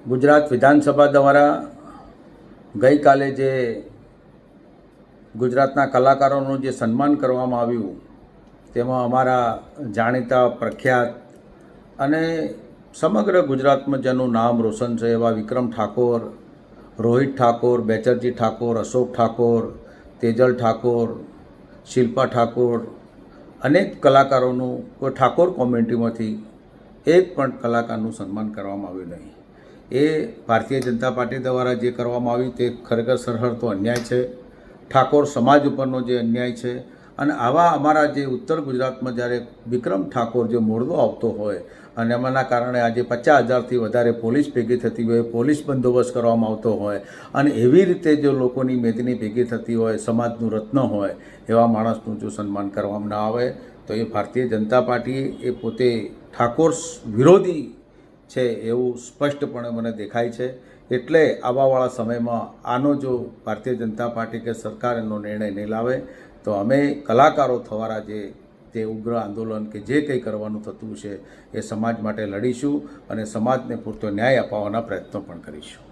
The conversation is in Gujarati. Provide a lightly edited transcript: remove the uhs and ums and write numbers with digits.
ગુજરાત વિધાનસભા દ્વારા ગઈકાલે જે ગુજરાતના કલાકારોનું જે સન્માન કરવામાં આવ્યું તેમાં અમારા જાણીતા પ્રખ્યાત અને સમગ્ર ગુજરાતમાં જેનું નામ રોશન છે એવા વિક્રમ ઠાકોર, રોહિત ઠાકોર, બેચરજી ઠાકોર, અશોક ઠાકોર, તેજલ ઠાકોર, શિલ્પા ઠાકોર, અનેક કલાકારોનું કોઈ ઠાકોર કોમ્યુનિટીમાંથી એક પણ કલાકારનું સન્માન કરવામાં આવ્યું નહીં. એ ભારતીય જનતા પાર્ટી દ્વારા જે કરવામાં આવ્યું તે ખરેખર સરહદ તો અન્યાય છે, ઠાકોર સમાજ ઉપરનો જે અન્યાય છે. અને આવા અમારા જે ઉત્તર ગુજરાતમાં જ્યારે વિક્રમ ઠાકોર જે મોરદો આવતો હોય અને એમાંના કારણે આજે 50,000થી વધારે પોલીસ ભેગી થતી હોય, પોલીસ બંદોબસ્ત કરવામાં આવતો હોય અને એવી રીતે જો લોકોની મેદની ભેગી થતી હોય, સમાજનું રત્ન હોય એવા માણસનું જો સન્માન કરવામાં ના આવે તો એ ભારતીય જનતા પાર્ટી એ પોતે ઠાકોર વિરોધી છે એવું સ્પષ્ટપણે મને દેખાય છે. એટલે આવાવાળા સમયમાં આનો જો ભારતીય જનતા પાર્ટી કે સરકાર એનો નિર્ણય નહીં લાવે તો અમે કલાકારો થવાના જે ઉગ્ર આંદોલન કે જે કંઈ કરવાનું થતું છે એ સમાજ માટે લડીશું અને સમાજને પૂરતો ન્યાય અપાવવાના પ્રયત્નો પણ કરીશું.